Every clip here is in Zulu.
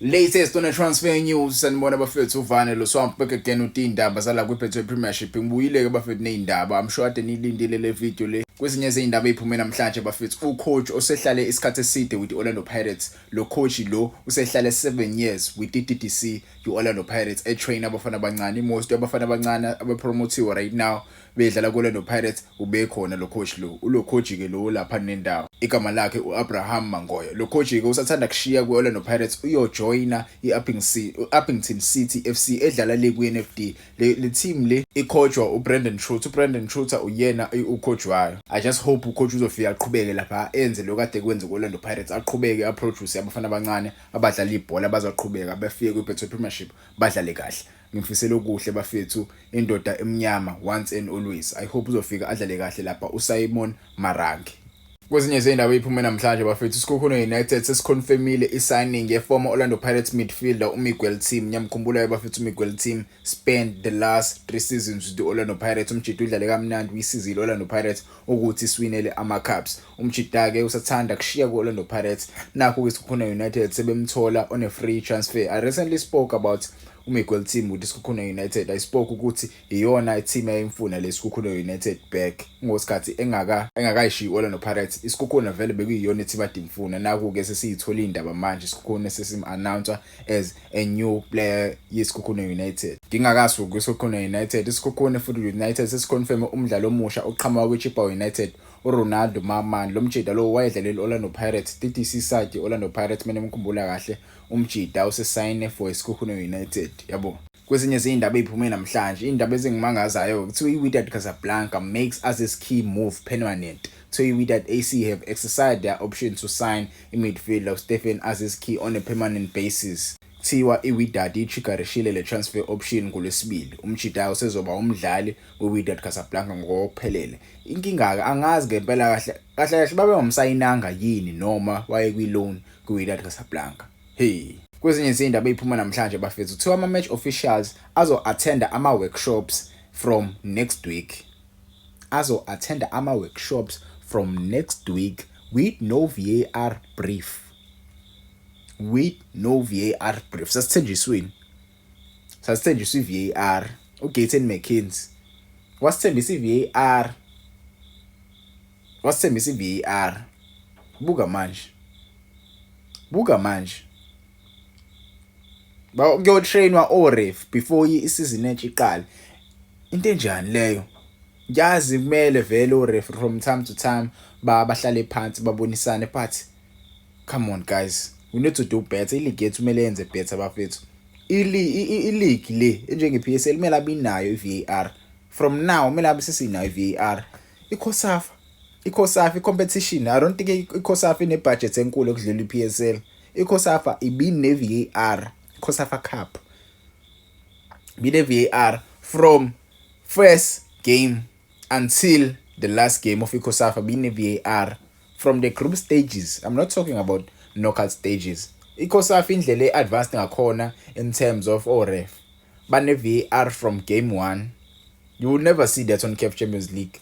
Latest on the transfer news sanibona bafethu uvane lo swamp back again udindaba sala kwiBetway Premiership ngibuyile ke bafethu nezindaba I'm sure ade nilindile le video le kwezinye izindaba eziphume namhlanje bafethu ucoach osehlale isikhathi eside with Orlando Pirates lo coach lo usehlale 7 years with DDC Orlando Pirates train abafana abancane most abafana abancane abapromotiwe right now bedlala kuOrlando Pirates ubekhona lo coach lo coach ke lo lapha nendawo igama lakhe uAbraham Mangoya lo coach ke usathanda kushiya kuOrlando Pirates uyojoina iUppington City FC edlala le kuNFD le team le icoachwa uBrendan Trooster uyena ucoach wayo I just hope ucoach uzofika aqhubeke lapha enze lo kade kwenza kuOrlando Pirates aqhubeke approach abafana abancane abadlala ibhola bazaqhubeka bafike kwiBetway Premiership badlale kahle ngimfisela okuhle bafethu indoda emnyama once and always I hope uzofika adlale kahle lapha uSimon Marange kwezinye izindaba eziphume namhlanje bafethu iSikhukhune United sesiconfirmile isigning yeformer Orlando Pirates midfielder uMiguel Team nyamkhumbula bafethu uMiguel Team spent the last 3 seasons with the Orlando Pirates umjidi udlale kamnandi wisizile Orlando Pirates ukuthi swinele ama Cups umjida ke usathanda kushiya kuOrlando Pirates nakho iSikhukhune United sebemthola on a free transfer I recently spoke about uMiguel Team with iSikhukhune United I spoke ukuthi iyona team eyimfuna leSikhukhune United back ngosikhathi engakayishi Orlando Pirates iSikhukhune vele bekuyiyona team adimfuna naku ke sesiyithola indaba manje iSikhukhune sesim-announce as a new player yeSikhukhune United ngingakasuki kwiSikhukhune United iSikhukhune Football United sesiconfirm umdlalo omusha oqhamuka kwiChippa United uRonaldo Maman lo mjida lo wayedlalela Orlando Pirates DDC side Orlando Pirates mina ngikhumbula kahle umjida usesign for iSikhukhune United yabo kwezinye izindaba eziphume namhlanje indaba ezingimangazayo kuthiwa iWydad Casablanca makes Aziz Ki move permanent so iWydad AC have exercised their option to sign midfielder Stephen Aziz Ki on a permanent basis kuthiwa iWydad itriggerishile le transfer option kulesibili umjida usezoba umdlali weWydad Casablanca ngokuphelele inkinga angazi ngempela kahle babe ngomsayinanga yini noma waye kwi-loan kuWydad Casablanca hey kwezinye izindaba eziphuma namhlanje bafethu kuthiwa ama-match officials azo-attenda ama-workshops from next week with no VAR brief sasithenjisweni i-VAR uGayton McKenzie wasithembisa i-VAR buka manje kuyotrainwa oref before isizini entsha iqala into enjani leyo yazi kumele vele oref from time to time bahlale phansi babonisane but come on guys we need to do better ileague yethu kumele yenze better bafethu ileague le njenge-PSL kumele abinayo i-VAR from now kumele abe sesinayo i-VAR iCOSAFA competition I don't think iCOSAFA ine-budget enkulu okudlula i-PSL iCOSAFA ibine-VAR COSAFA Cup bine-VAR from first game until the last game of iCOSAFA bine-VAR from the group stages I'm not talking about knockout stages iCOSAFA indlela e-advanced ngakhona in terms of oref bane-VAR from game 1 you will never see that on CAF Champions League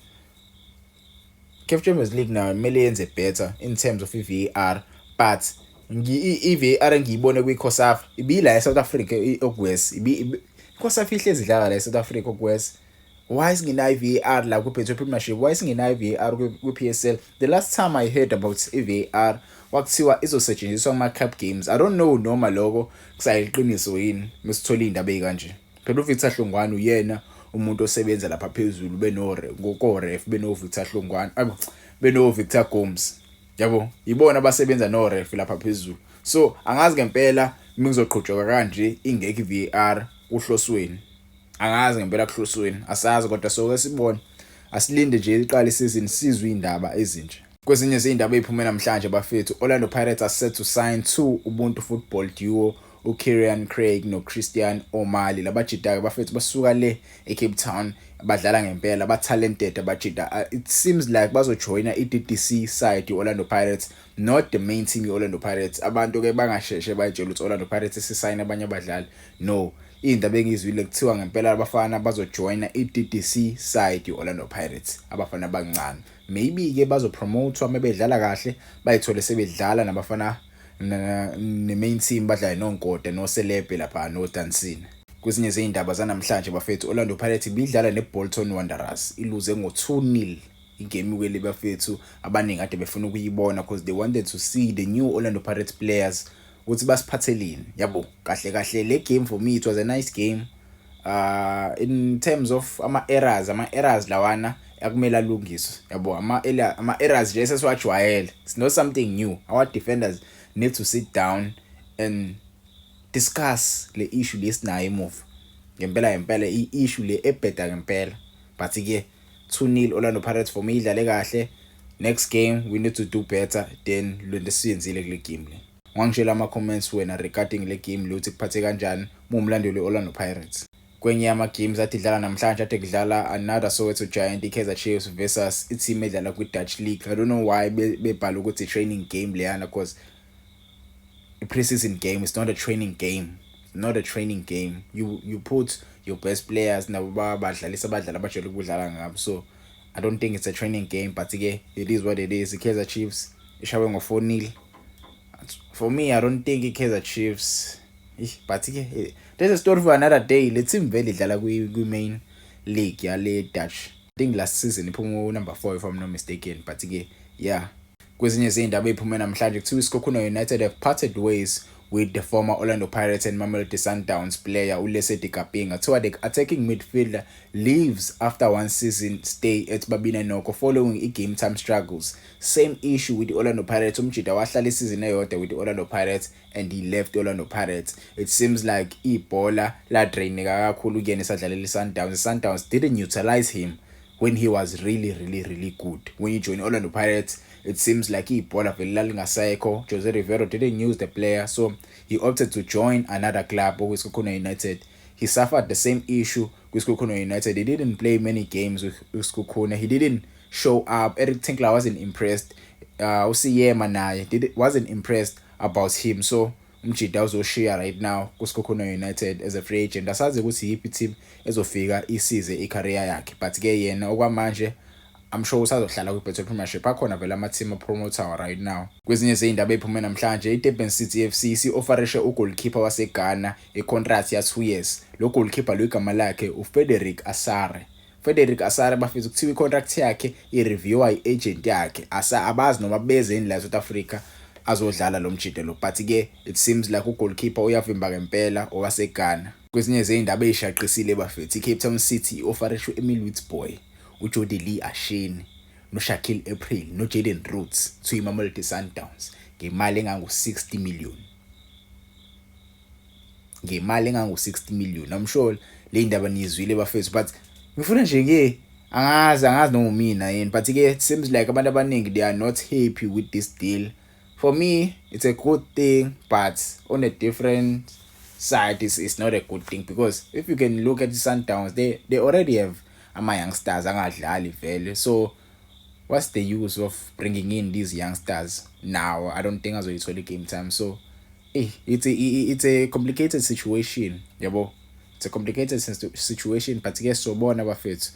now kumele yenze better in terms of i-VAR but i-VAR ngiyibone kwi-COSAFA ibila eSouth Africa okwes iCOSAFA ihlezi idlala la eSouth Africa okwes why singenayo i-VAR la kwiBetway Premiership why singenayo i-VAR kwi-PSL the last time I heard about i-VAR wakuthiwa izosetshenziswa kuma-cup games I don't know noma lokho kusayiqiniso yini mesithola indaba ezikanje phela uVictor Hlongwane uyena umuntu osebenza lapha phezulu ngokoref benoVictor Hlongwane benoVictor Gomes yabo yibona abasebenza noref lapha phezulu so angazi ngempela ngizoqhutshwa kanje ingeke i-VAR uhlosweni angazi ngempela kuhlosweni asazi kodwa soke sibone asilinde nje iqala isizini sizwe indaba ezinje kwezinye izindaba eziphume namhlanje bafethu Orlando Pirates are set to sign 2 Ubuntu football duo uKieran Craig noChristian Omali labajida bafethu basuka le eCape Town badlala ngempela ba-talented abajida it seems like bazojoina iDDC side Orlando Pirates not the main team Orlando Pirates abantu ke bangasheshe bayitshela ukuthi Orlando Pirates sisayina abanye abadlali no indaba engizwile kuthiwa ngempela abafana bazojoina iDDC side Orlando Pirates abafana abancane maybe ke bazopromote uma bedlala kahle bayithole sebedlala nabafana ne main team badlala noNkode noCelebi lapha noDansini. Kwezinye zeindaba zanamhlanje bafethu Orlando Pirates bidlala neBolton Wanderers iluze ngo-2-0 igame kweli bafethu abaningi ade befuna ukuyibona because they wanted to see the new Orlando Pirates players ukuthi basiphathelini yabo kahle le game for me it was a nice game in terms of ama errors lawana akumela alungiswe yabo ama errors nje sesiwajwayele it's not something new. Our defenders need to sit down and discuss le issue lesinayo emove ngempela issue le ebheda ngempela but ke 2-0 Orlando Pirates for me idlale kahle. Next game we need to do better than lo lesiyenzile kule game le. Ngangishela ama comments wena regarding le game lothi kuphathe kanjani umlandeli Orlando Pirates. Kwenye ama games athi dlala namhlanje ade kudlala another Soweto Giant iKaizer Chiefs versus i-team edlala kwi-Dutch League. I don't know why bebhala ukuthi training game leyana because a preseason game is not a training game. It's not a training game. You put your best players nabo badlalisa abadlali abajwayele ukudlala ngabo. So I don't think it's a training game but it is what it is. iKaizer Chiefs ishawe ngo-4-0. For me I don't think iKaizer Chiefs but there's a story for another day. Le team vele idlala kwi-main league yale Dutch. I think last season iphuma number 4 if I'm not mistaken but yeah. Kwezinye zeindaba iphume namhlanje kuthiwa iSkokuno United have parted ways with the former Orlando Pirates and Mamelodi Sundowns player uLesedi Kapinga. So the attacking midfielder leaves after one season stay at Babina Noko following game time struggles. Same issue with the Orlando Pirates. Umjida wahlala isizini eyodwa with the Orlando Pirates and he left the Orlando Pirates. It seems like ibhola la draineka kakhulu kuyena esadlalela iSundowns. Sundowns didn't utilize him when he was really good. When you join Orlando Pirates, it seems like ibhola vele lingasekho. Jose Rivero didn't use the player, so he opted to join another club, iSkokuno United. He suffered the same issue with iSkokuno United. He didn't play many games with iSkokuno. He didn't show up. Eric Tinkler wasn't impressed. Usiyema naye wasn't impressed about him. So umjida uzoshiya right now kuSkokuno United as a free agent. Asazi ukuthi yipi team ezofika isize icareer yakhe but ke yena okwamanje I'm sure usazohlala kwi-Betway Premiership. Akhona vele ama-team promoter right now. Kwezinye zeindaba ephume namhlanje iDurban City FC si-offerishe ugoalkeeper waseGhana icontract ya2 years. Lo goalkeeper lo igama lakhe uFrederick Asare. Frederick Asare bafisa ukuthiwa icontract yakhe i-reviewa i-agent yakhe. Abazi noma beze la South Africa azodlala lo mjide lo but it seems like ugoalkeeper uyavimba ngempela owaseGhana. Kwezinye zeindaba ezishaqisile bafethu iCape Town City offerishe Emil Witsboy, uJody Lee Asheni noShaquille April noJaden Roots to iMamelodi Sundowns ngemali engango-60 million. I'm sure le indaba niyizwile bafethu but ngifuna nje angazi noma mina yini but it seems like abantu abaningi they are not happy with this deal. For me it's a good thing but on a different side it's not a good thing because if you can look at the Sundowns they already have youngsters angadlali vele, so what's the use of bringing in these youngsters now? I don't think azoyithola game time. So it's a complicated situation yabo. It's a complicated situation but sobona bafethu